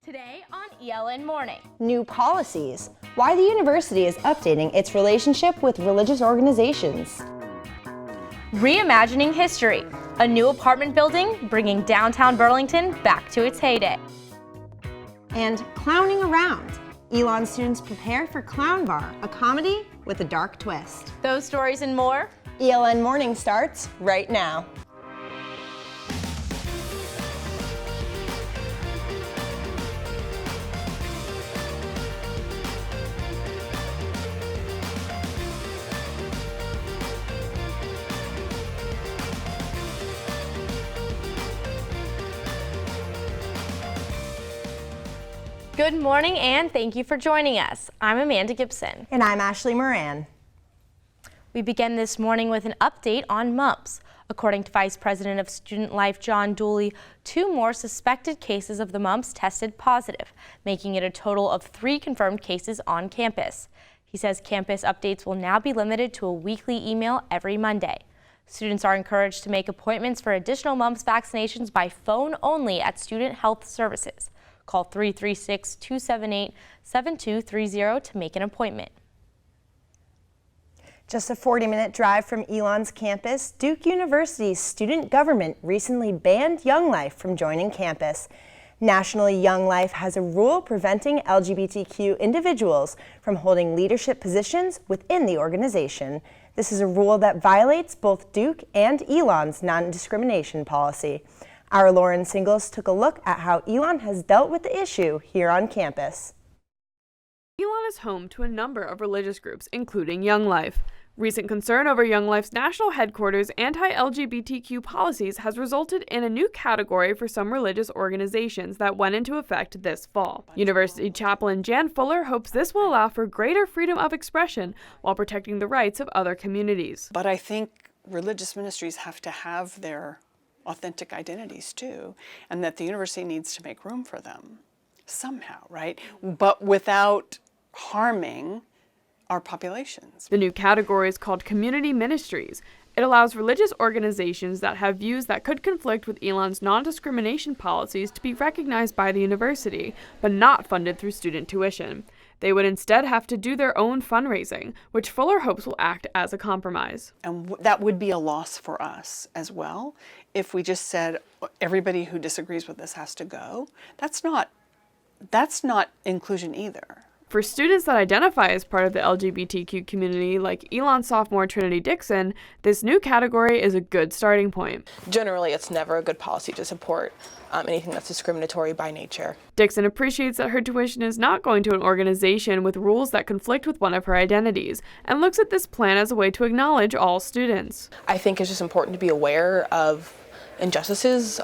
Today on ELN Morning. New policies. Why the university is updating its relationship with religious organizations. Reimagining history. A new apartment building bringing downtown Burlington back to its heyday. And clowning around. ELN students prepare for Clown Bar, a comedy with a dark twist. Those stories and more. ELN Morning starts right now. Good morning and thank you for joining us. I'm Amanda Gibson. And I'm Ashley Moran. We begin this morning with an update on mumps. According to Vice President of Student Life John Dooley, 2 more suspected cases of the mumps tested positive, making it a total of 3 confirmed cases on campus. He says campus updates will now be limited to a weekly email every Monday. Students are encouraged to make appointments for additional mumps vaccinations by phone only at Student Health Services. Call 336-278-7230 to make an appointment. Just a 40-minute drive from ELN's campus, Duke University's student government recently banned Young Life from joining campus. Nationally, Young Life has a rule preventing LGBTQ individuals from holding leadership positions within the organization. This is a rule that violates both Duke and ELN's non-discrimination policy. Our Lauren Singles took a look at how ELN has dealt with the issue here on campus. ELN is home to a number of religious groups, including Young Life. Recent concern over Young Life's national headquarters' anti-LGBTQ policies has resulted in a new category for some religious organizations that went into effect this fall. University chaplain Jan Fuller hopes this will allow for greater freedom of expression while protecting the rights of other communities. But I think religious ministries have to have their authentic identities too, and that the university needs to make room for them somehow, right? But without harming our populations. The new category is called community ministries. It allows religious organizations that have views that could conflict with ELN's non-discrimination policies to be recognized by the university, but not funded through student tuition. They would instead have to do their own fundraising, which Fuller hopes will act as a compromise. And that would be a loss for us as well. If we just said everybody who disagrees with this has to go, that's not inclusion either. For students that identify as part of the LGBTQ community, like ELN sophomore Trinity Dixon, this new category is a good starting point. Generally, it's never a good policy to support anything that's discriminatory by nature. Dixon appreciates that her tuition is not going to an organization with rules that conflict with one of her identities, and looks at this plan as a way to acknowledge all students. I think it's just important to be aware of injustices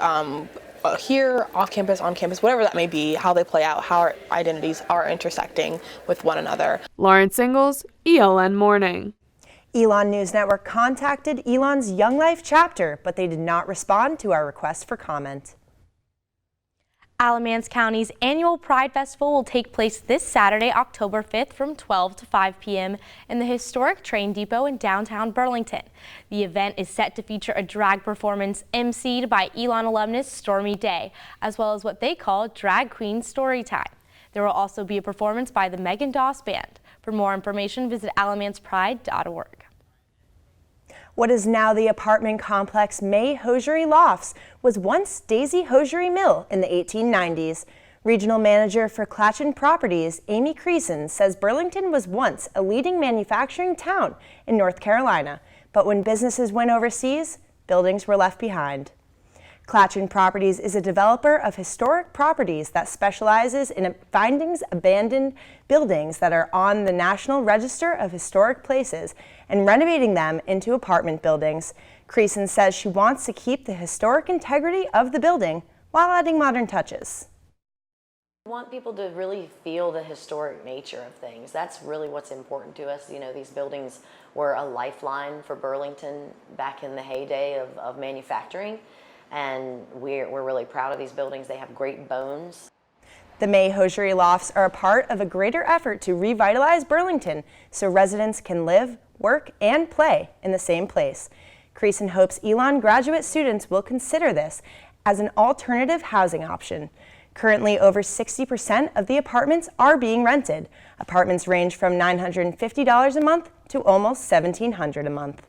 here, off campus, on campus, whatever that may be, how they play out, how our identities are intersecting with one another. Lauren Singles, ELN Morning. ELN News Network contacted ELN's Young Life chapter, but they did not respond to our request for comment. Alamance County's annual Pride Festival will take place this Saturday, October 5th from 12 to 5 p.m. in the historic train depot in downtown Burlington. The event is set to feature a drag performance emceed by ELN alumnus Stormy Day, as well as what they call Drag Queen Storytime. There will also be a performance by the Megan Doss Band. For more information, visit alamancepride.org. What is now the apartment complex May Hosiery Lofts was once Daisy Hosiery Mill in the 1890s. Regional manager for Clatchin Properties, Amy Creason, says Burlington was once a leading manufacturing town in North Carolina, but when businesses went overseas, buildings were left behind. Clatchin Properties is a developer of historic properties that specializes in finding abandoned buildings that are on the National Register of Historic Places and renovating them into apartment buildings. Creason says she wants to keep the historic integrity of the building while adding modern touches. We want people to really feel the historic nature of things. That's really what's important to us. You know, these buildings were a lifeline for Burlington back in the heyday of manufacturing. And we're really proud of these buildings. They have great bones. The May Hosiery Lofts are a part of a greater effort to revitalize Burlington so residents can live, work, and play in the same place. Creason hopes ELN graduate students will consider this as an alternative housing option. Currently, over 60% of the apartments are being rented. Apartments range from $950 a month to almost $1,700 a month.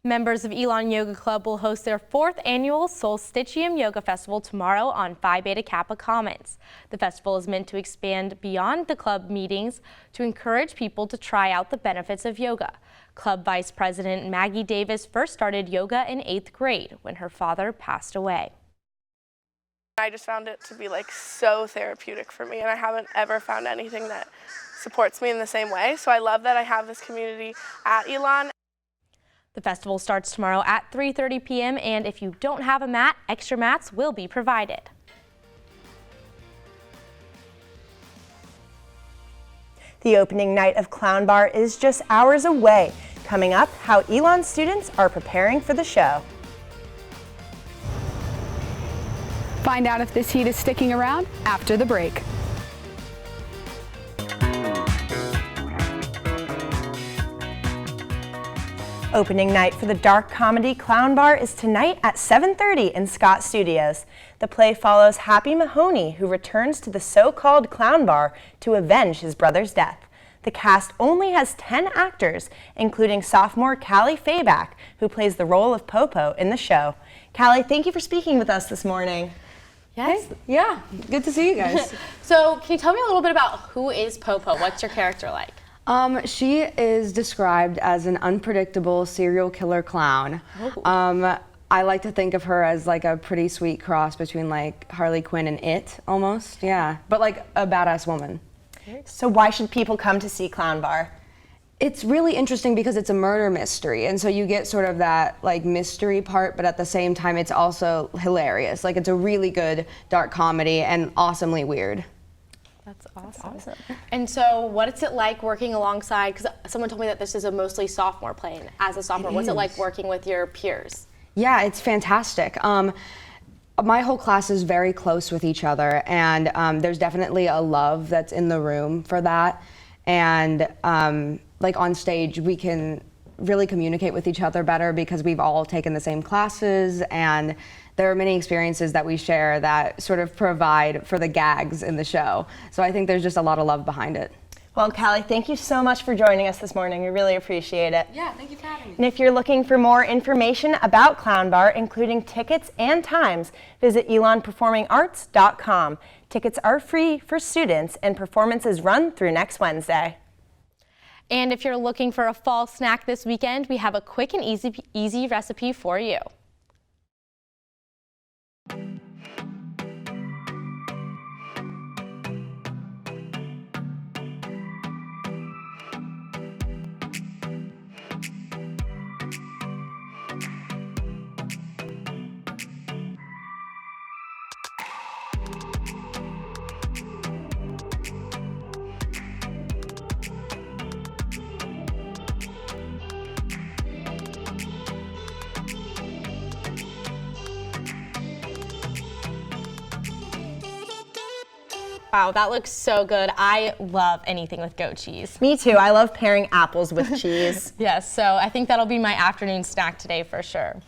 Members of ELN Yoga Club will host their 4th annual Solstitium Yoga Festival tomorrow on Phi Beta Kappa Commons. The festival is meant to expand beyond the club meetings to encourage people to try out the benefits of yoga. Club Vice President Maggie Davis first started yoga in 8th grade when her father passed away. I just found it to be like so therapeutic for me, and I haven't ever found anything that supports me in the same way. So I love that I have this community at ELN. The festival starts tomorrow at 3:30 p.m. and if you don't have a mat, extra mats will be provided. The opening night of Clown Bar is just hours away. Coming up, how ELN students are preparing for the show. Find out if this heat is sticking around after the break. Opening night for the dark comedy Clown Bar is tonight at 7:30 in Scott Studios. The play follows Happy Mahoney, who returns to the so-called Clown Bar to avenge his brother's death. The cast only has 10 actors, including sophomore Callie Fayback, who plays the role of Popo in the show. Callie, thank you for speaking with us this morning. Yes. Hey, yeah, good to see you guys. So can you tell me a little bit about who is Popo? What's your character like? She is described as an unpredictable serial killer clown. Oh. I like to think of her as like a pretty sweet cross between like Harley Quinn and It, almost, yeah. But like a badass woman. So why should people come to see Clown Bar? It's really interesting because it's a murder mystery, and so you get sort of that like mystery part, but at the same time it's also hilarious. Like it's a really good dark comedy and awesomely weird. That's awesome. And so what is it like working alongside, because someone told me that this is a mostly sophomore play, and as a sophomore, what's it like working with your peers? Yeah, it's fantastic. My whole class is very close with each other, and there's definitely a love that's in the room for that. And like on stage, we can really communicate with each other better because we've all taken the same classes, and there are many experiences that we share that sort of provide for the gags in the show. So I think there's just a lot of love behind it. Well, Callie, thank you so much for joining us this morning. We really appreciate it. Yeah, thank you for having me. And if you're looking for more information about Clown Bar, including tickets and times, visit elonperformingarts.com. Tickets are free for students, and performances run through next Wednesday. And if you're looking for a fall snack this weekend, we have a quick and easy recipe for you. Wow, that looks so good. I love anything with goat cheese. Me too. I love pairing apples with cheese. Yes, so I think that'll be my afternoon snack today for sure.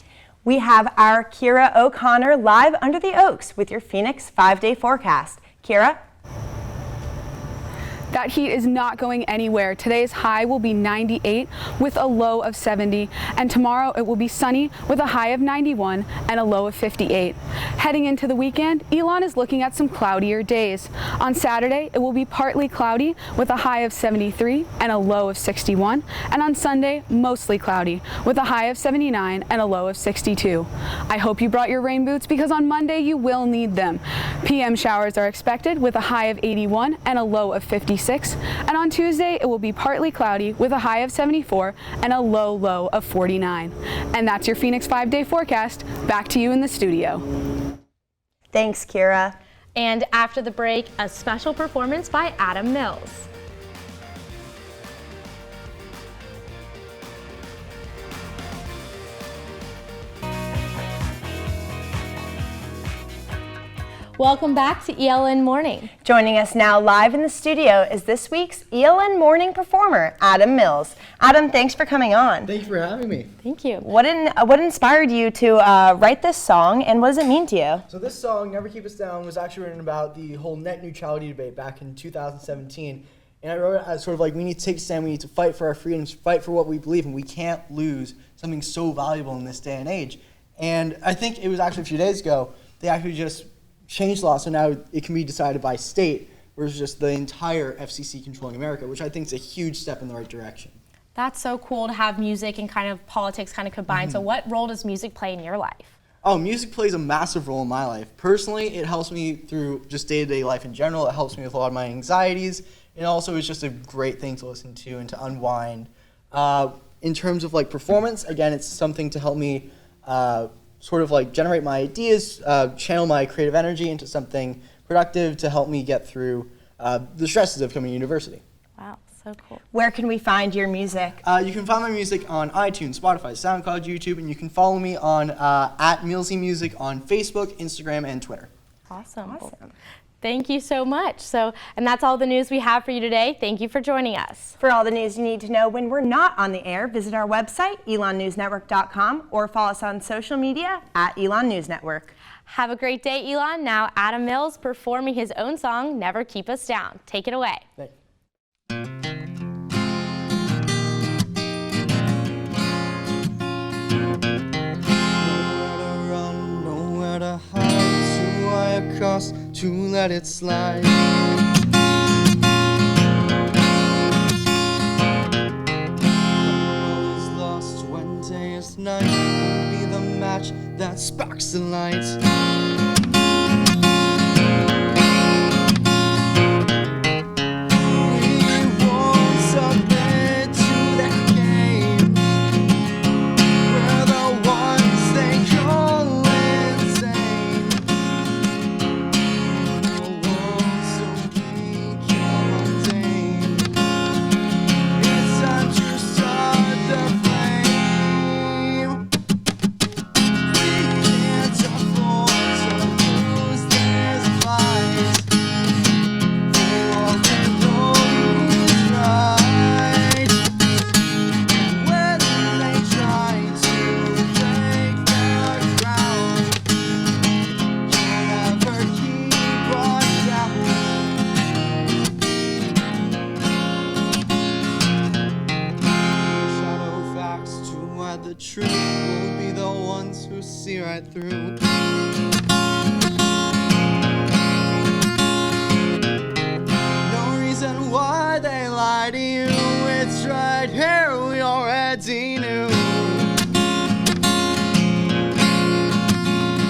We have our Kira O'Connor live under the Oaks with your Phoenix 5-day forecast. Kira? That heat is not going anywhere. Today's high will be 98 with a low of 70, and tomorrow it will be sunny with a high of 91 and a low of 58. Heading into the weekend, ELN is looking at some cloudier days. On Saturday, it will be partly cloudy with a high of 73 and a low of 61, and on Sunday, mostly cloudy with a high of 79 and a low of 62. I hope you brought your rain boots because on Monday you will need them. PM showers are expected with a high of 81 and a low of 56. And on Tuesday, it will be partly cloudy with a high of 74 and a low of 49. And that's your Phoenix 5-day forecast. Back to you in the studio. Thanks, Kira. And after the break, a special performance by Adam Mills. Welcome back to ELN Morning. Joining us now live in the studio is this week's ELN Morning performer, Adam Mills. Adam, thanks for coming on. Thank you for having me. Thank you. What inspired you to write this song, and what does it mean to you? So this song, Never Keep Us Down, was actually written about the whole net neutrality debate back in 2017. And I wrote it as sort of like, we need to take a stand, we need to fight for our freedoms, fight for what we believe, and we can't lose something so valuable in this day and age. And I think it was actually a few days ago, they actually just changed law, so now it can be decided by state versus just the entire FCC controlling America, which I think is a huge step in the right direction. That's so cool to have music and kind of politics kind of combined. So what role does music play in your life? Oh, music plays a massive role in my life. Personally, it helps me through just day-to-day life in general. It helps me with a lot of my anxieties. And also, it's just a great thing to listen to and to unwind. In terms of like performance, again, it's something to help me sort of like generate my ideas, channel my creative energy into something productive to help me get through the stresses of coming to university. Wow, so cool. Where can we find your music? You can find my music on iTunes, Spotify, SoundCloud, YouTube, and you can follow me on @Millsy Music on Facebook, Instagram, and Twitter. Awesome. Thank you so much. And that's all the news we have for you today. Thank you for joining us. For all the news you need to know when we're not on the air, visit our website, elonnewsnetwork.com, or follow us on social media @Elon News Network. Have a great day, Elon. Now Adam Mills performing his own song, Never Keep Us Down. Take it away. Thanks. Nowhere to hide, so I across to let it slide. All is lost when day is night, will be the match that sparks the light. We won't submit to that game. We're the ones they call insane. The world's so bleak and mundane. It's time to start the flame. We can't afford to lose this fight. For all we know who's right. When they try to break the ground, you'll never keep us down. Shadow facts to hide the truth, we'll be the ones who see right through. No reason why they lie to you, it's right here, we already